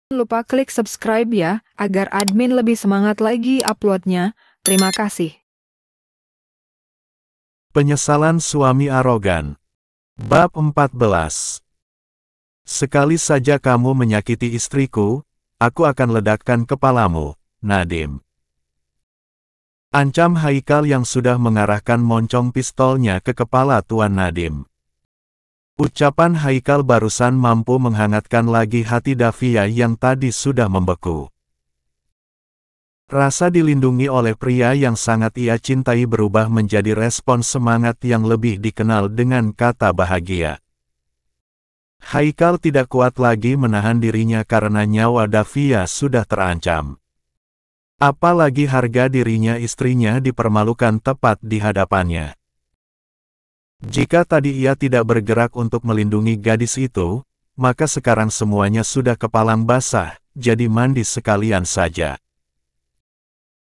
lupa klik subscribe ya, agar admin lebih semangat lagi uploadnya. Terima kasih. Penyesalan suami arogan. Bab 14. Sekali saja kamu menyakiti istriku, aku akan ledakkan kepalamu, Nadim. Ancam Haikal yang sudah mengarahkan moncong pistolnya ke kepala Tuan Nadim. Ucapan Haikal barusan mampu menghangatkan lagi hati Davia yang tadi sudah membeku. Rasa dilindungi oleh pria yang sangat ia cintai berubah menjadi respons semangat yang lebih dikenal dengan kata bahagia. Haikal tidak kuat lagi menahan dirinya karena nyawa Davia sudah terancam. Apalagi harga dirinya istrinya dipermalukan tepat di hadapannya. Jika tadi ia tidak bergerak untuk melindungi gadis itu, maka sekarang semuanya sudah kepalang basah, jadi mandi sekalian saja.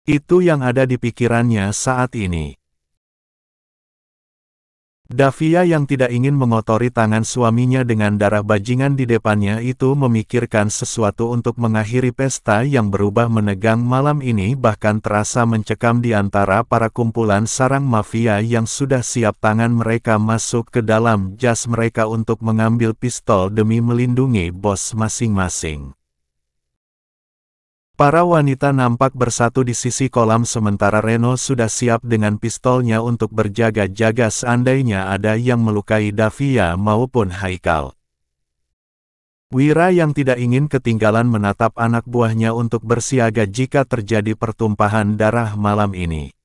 Itu yang ada di pikirannya saat ini. Davia yang tidak ingin mengotori tangan suaminya dengan darah bajingan di depannya itu memikirkan sesuatu untuk mengakhiri pesta yang berubah menegang malam ini, bahkan terasa mencekam di antara para kumpulan sarang mafia yang sudah siap tangan mereka masuk ke dalam jas mereka untuk mengambil pistol demi melindungi bos masing-masing. Para wanita nampak bersatu di sisi kolam sementara Reno sudah siap dengan pistolnya untuk berjaga-jaga seandainya ada yang melukai Davia maupun Haikal. Wira yang tidak ingin ketinggalan menatap anak buahnya untuk bersiaga jika terjadi pertumpahan darah malam ini.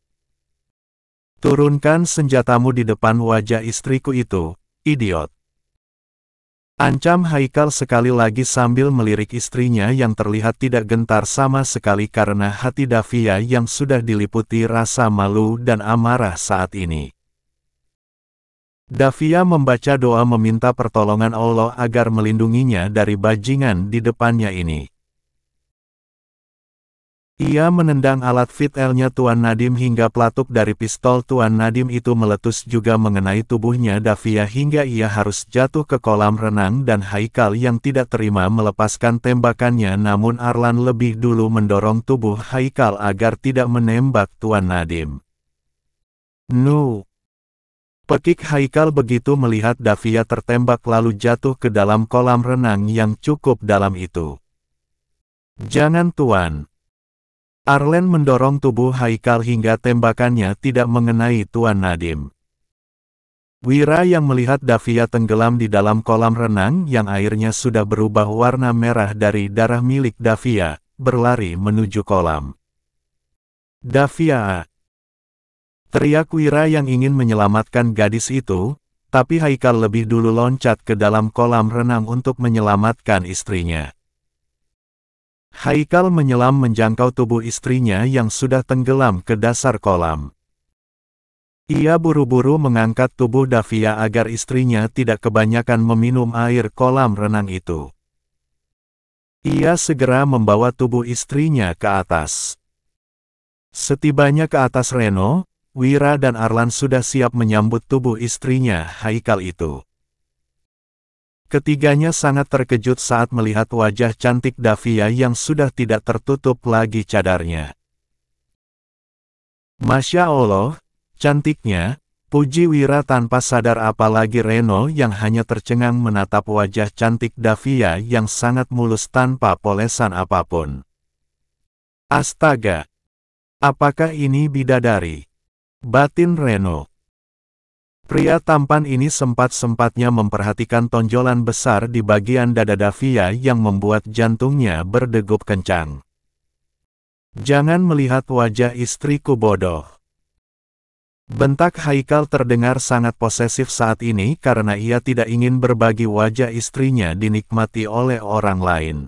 Turunkan senjatamu di depan wajah istriku itu, idiot. Ancam Haikal sekali lagi sambil melirik istrinya yang terlihat tidak gentar sama sekali karena hati Davia yang sudah diliputi rasa malu dan amarah saat ini. Davia membaca doa meminta pertolongan Allah agar melindunginya dari bajingan di depannya ini. Ia menendang alat vitalnya Tuan Nadim hingga pelatuk dari pistol Tuan Nadim itu meletus juga mengenai tubuhnya Davia hingga ia harus jatuh ke kolam renang dan Haikal yang tidak terima melepaskan tembakannya, namun Arlan lebih dulu mendorong tubuh Haikal agar tidak menembak Tuan Nadim. "Nu!" Pekik Haikal begitu melihat Davia tertembak lalu jatuh ke dalam kolam renang yang cukup dalam itu. "Jangan Tuan!" Arlan mendorong tubuh Haikal hingga tembakannya tidak mengenai Tuan Nadim. Wira yang melihat Davia tenggelam di dalam kolam renang yang airnya sudah berubah warna merah dari darah milik Davia, berlari menuju kolam. "Davia!" teriak Wira yang ingin menyelamatkan gadis itu, tapi Haikal lebih dulu loncat ke dalam kolam renang untuk menyelamatkan istrinya. Haikal menyelam menjangkau tubuh istrinya yang sudah tenggelam ke dasar kolam. Ia buru-buru mengangkat tubuh Davia agar istrinya tidak kebanyakan meminum air kolam renang itu. Ia segera membawa tubuh istrinya ke atas. Setibanya ke atas Reno, Wira dan Arlan sudah siap menyambut tubuh istrinya Haikal itu. Ketiganya sangat terkejut saat melihat wajah cantik Davia yang sudah tidak tertutup lagi cadarnya. "Masya Allah, cantiknya," puji Wira tanpa sadar, apalagi Reno yang hanya tercengang menatap wajah cantik Davia yang sangat mulus tanpa polesan apapun. "Astaga! Apakah ini bidadari?" batin Reno. Pria tampan ini sempat-sempatnya memperhatikan tonjolan besar di bagian dada Davia yang membuat jantungnya berdegup kencang. "Jangan melihat wajah istriku bodoh!" bentak Haikal terdengar sangat posesif saat ini karena ia tidak ingin berbagi wajah istrinya dinikmati oleh orang lain.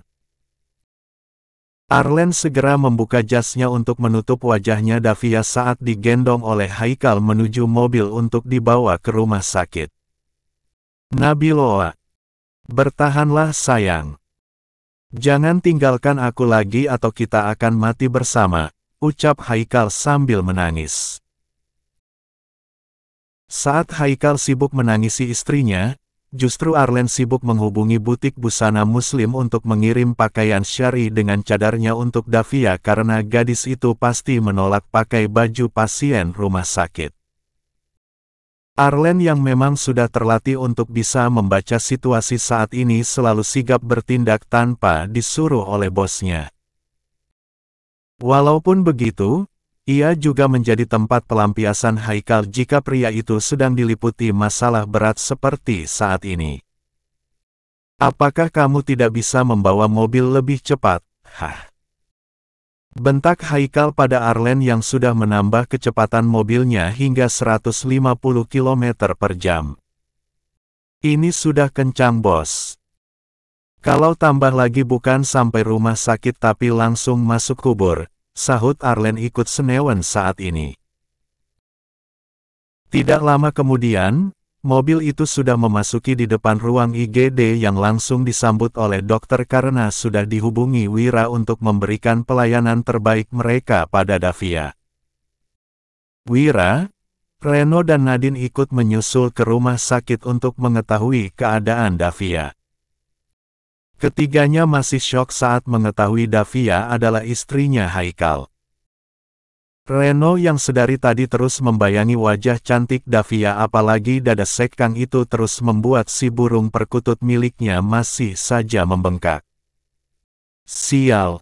Arlan segera membuka jasnya untuk menutup wajahnya Davia saat digendong oleh Haikal menuju mobil untuk dibawa ke rumah sakit. "Nabiloa, bertahanlah sayang. Jangan tinggalkan aku lagi atau kita akan mati bersama," ucap Haikal sambil menangis. Saat Haikal sibuk menangisi istrinya, justru Arlen sibuk menghubungi butik busana muslim untuk mengirim pakaian syar'i dengan cadarnya untuk Davia karena gadis itu pasti menolak pakai baju pasien rumah sakit. Arlen yang memang sudah terlatih untuk bisa membaca situasi saat ini selalu sigap bertindak tanpa disuruh oleh bosnya. Walaupun begitu, ia juga menjadi tempat pelampiasan Haikal jika pria itu sedang diliputi masalah berat seperti saat ini. Apakah kamu tidak bisa membawa mobil lebih cepat? Hah? Bentak Haikal pada Arlen yang sudah menambah kecepatan mobilnya hingga 150 km per jam. Ini sudah kencang, bos. Kalau tambah lagi bukan sampai rumah sakit tapi langsung masuk kubur, sahut Arlen ikut senewan saat ini. Tidak lama kemudian, mobil itu sudah memasuki di depan ruang IGD yang langsung disambut oleh dokter karena sudah dihubungi Wira untuk memberikan pelayanan terbaik mereka pada Davia. Wira, Reno dan Nadine ikut menyusul ke rumah sakit untuk mengetahui keadaan Davia. Ketiganya masih syok saat mengetahui Davia adalah istrinya Haikal. Reno yang sedari tadi terus membayangi wajah cantik Davia apalagi dada sekang itu terus membuat si burung perkutut miliknya masih saja membengkak. Sial!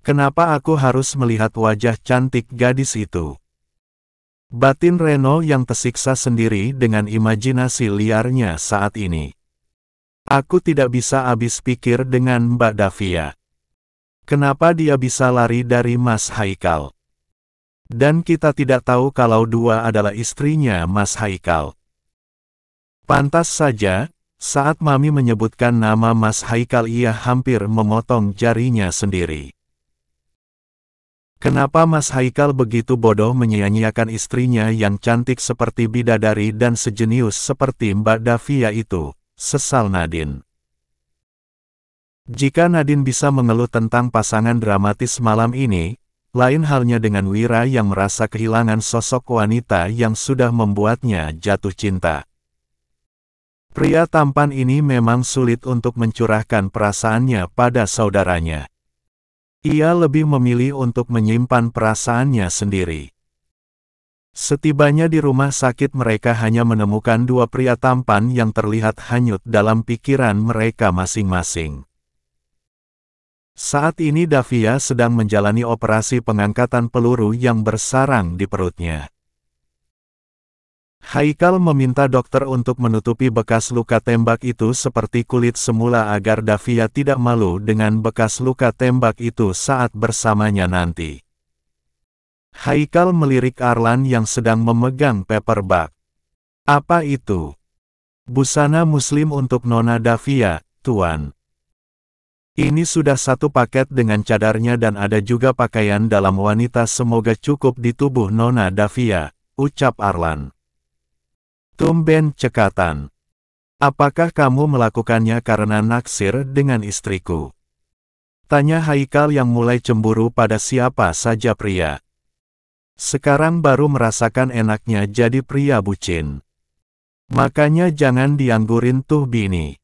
Kenapa aku harus melihat wajah cantik gadis itu? Batin Reno yang tersiksa sendiri dengan imajinasi liarnya saat ini. Aku tidak bisa habis pikir dengan Mbak Davia. Kenapa dia bisa lari dari Mas Haikal? Dan kita tidak tahu kalau dua adalah istrinya Mas Haikal. Pantas saja, saat Mami menyebutkan nama Mas Haikal ia hampir memotong jarinya sendiri. Kenapa Mas Haikal begitu bodoh menyia-nyiakan istrinya yang cantik seperti bidadari dan sejenius seperti Mbak Davia itu, sesal Nadine. Jika Nadine bisa mengeluh tentang pasangan dramatis malam ini, lain halnya dengan Wira yang merasa kehilangan sosok wanita yang sudah membuatnya jatuh cinta. Pria tampan ini memang sulit untuk mencurahkan perasaannya pada saudaranya. Ia lebih memilih untuk menyimpan perasaannya sendiri. Setibanya di rumah sakit mereka hanya menemukan dua pria tampan yang terlihat hanyut dalam pikiran mereka masing-masing. Saat ini Davia sedang menjalani operasi pengangkatan peluru yang bersarang di perutnya. Haikal meminta dokter untuk menutupi bekas luka tembak itu seperti kulit semula agar Davia tidak malu dengan bekas luka tembak itu saat bersamanya nanti. Haikal melirik Arlan yang sedang memegang paperback. Apa itu? Busana muslim untuk Nona Davia, Tuan. Ini sudah satu paket dengan cadarnya dan ada juga pakaian dalam wanita semoga cukup di tubuh Nona Davia, ucap Arlan. Tumben cekatan. Apakah kamu melakukannya karena naksir dengan istriku? Tanya Haikal yang mulai cemburu pada siapa saja pria. Sekarang baru merasakan enaknya jadi pria bucin. Makanya jangan dianggurin tuh bini.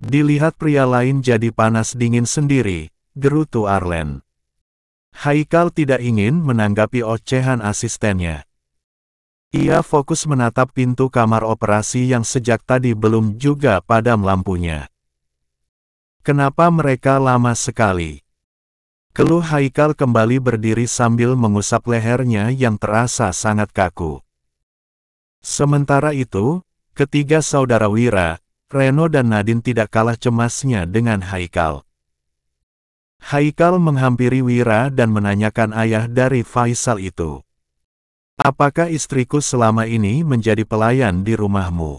Dilihat pria lain jadi panas dingin sendiri, gerutu Arlen. Haikal tidak ingin menanggapi ocehan asistennya. Ia fokus menatap pintu kamar operasi yang sejak tadi belum juga padam lampunya. Kenapa mereka lama sekali? Keluh Haikal kembali berdiri sambil mengusap lehernya yang terasa sangat kaku. Sementara itu, ketiga saudara Wira, Reno dan Nadine tidak kalah cemasnya dengan Haikal. Haikal menghampiri Wira dan menanyakan ayah dari Faisal itu. Apakah istriku selama ini menjadi pelayan di rumahmu?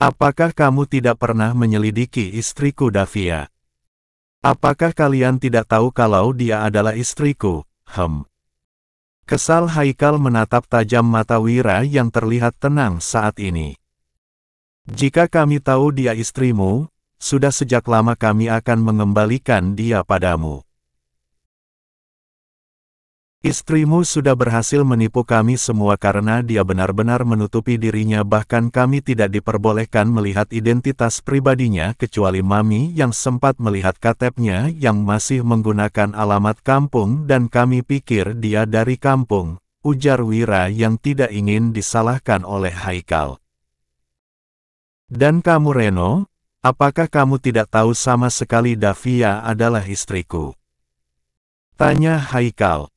Apakah kamu tidak pernah menyelidiki istriku Davia? Apakah kalian tidak tahu kalau dia adalah istriku? Kesal Haikal menatap tajam mata Wira yang terlihat tenang saat ini. Jika kami tahu dia istrimu, sudah sejak lama kami akan mengembalikan dia padamu. Istrimu sudah berhasil menipu kami semua karena dia benar-benar menutupi dirinya, bahkan kami tidak diperbolehkan melihat identitas pribadinya kecuali Mami yang sempat melihat KTP-nya yang masih menggunakan alamat kampung dan kami pikir dia dari kampung, ujar Wira yang tidak ingin disalahkan oleh Haikal. Dan kamu Reno, apakah kamu tidak tahu sama sekali Davia adalah istriku? Tanya Haikal.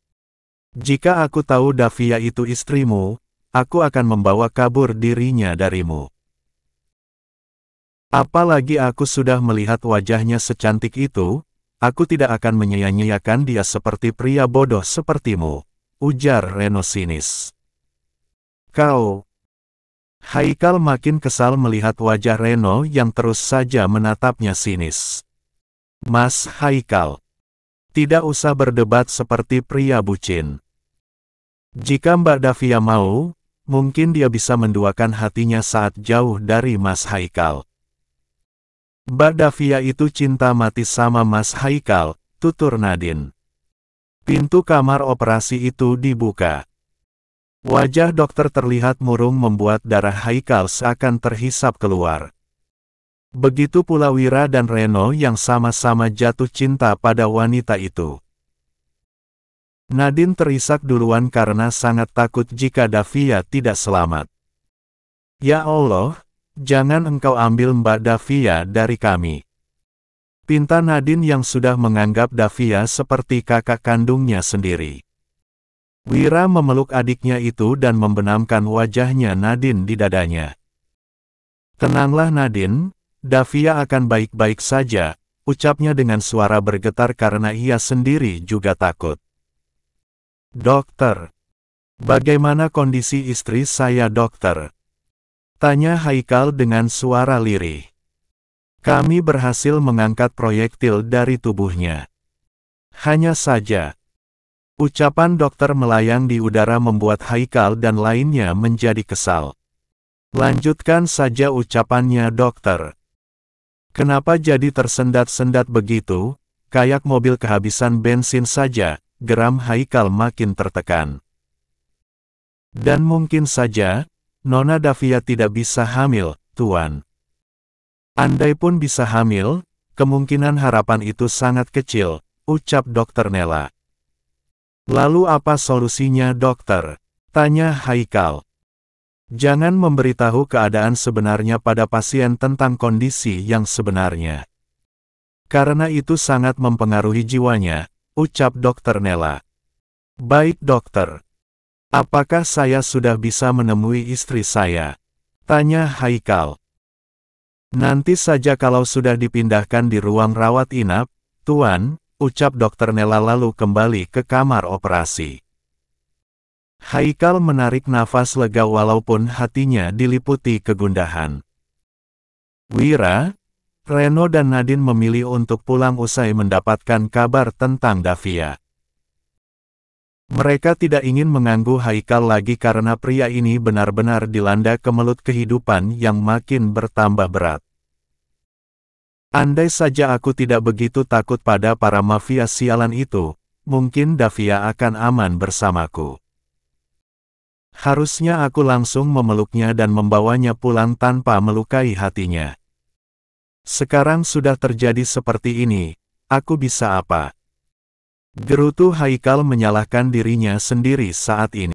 Jika aku tahu Davia itu istrimu, aku akan membawa kabur dirinya darimu. Apalagi aku sudah melihat wajahnya secantik itu, aku tidak akan menyia-nyiakan dia seperti pria bodoh sepertimu, ujar Reno sinis. Kau. Haikal makin kesal melihat wajah Reno yang terus saja menatapnya sinis. Mas Haikal, tidak usah berdebat seperti pria bucin. Jika Mbak Davia mau, mungkin dia bisa menduakan hatinya saat jauh dari Mas Haikal. Mbak Davia itu cinta mati sama Mas Haikal, tutur Nadine. Pintu kamar operasi itu dibuka. Wajah dokter terlihat murung membuat darah Haikal seakan terhisap keluar. Begitu pula Wira dan Reno yang sama-sama jatuh cinta pada wanita itu. Nadine terisak duluan karena sangat takut jika Davia tidak selamat. Ya Allah, jangan engkau ambil Mbak Davia dari kami. Pinta Nadine yang sudah menganggap Davia seperti kakak kandungnya sendiri. Wira memeluk adiknya itu dan membenamkan wajahnya Nadine di dadanya. Tenanglah Nadine, Davia akan baik-baik saja, ucapnya dengan suara bergetar karena ia sendiri juga takut. Dokter, bagaimana kondisi istri saya dokter? Tanya Haikal dengan suara lirih. Kami berhasil mengangkat proyektil dari tubuhnya. Hanya saja. Ucapan dokter melayang di udara membuat Haikal dan lainnya menjadi kesal. Lanjutkan saja ucapannya dokter. Kenapa jadi tersendat-sendat begitu, kayak mobil kehabisan bensin saja? Geram Haikal makin tertekan. Dan mungkin saja, Nona Davia tidak bisa hamil, Tuan. Andai pun bisa hamil, kemungkinan harapan itu sangat kecil, ucap Dr. Nella. Lalu apa solusinya dokter? Tanya Haikal. Jangan memberitahu keadaan sebenarnya pada pasien tentang kondisi yang sebenarnya. Karena itu sangat mempengaruhi jiwanya, ucap Dr. Nella. Baik dokter. Apakah saya sudah bisa menemui istri saya? Tanya Haikal. Nanti saja kalau sudah dipindahkan di ruang rawat inap, Tuan, ucap Dr. Nella lalu kembali ke kamar operasi. Haikal menarik nafas lega walaupun hatinya diliputi kegundahan. Wira, Reno dan Nadine memilih untuk pulang usai mendapatkan kabar tentang Davia. Mereka tidak ingin mengganggu Haikal lagi karena pria ini benar-benar dilanda kemelut kehidupan yang makin bertambah berat. Andai saja aku tidak begitu takut pada para mafia sialan itu, mungkin Davia akan aman bersamaku. Harusnya aku langsung memeluknya dan membawanya pulang tanpa melukai hatinya. Sekarang sudah terjadi seperti ini, aku bisa apa? Gerutu Haikal menyalahkan dirinya sendiri saat ini.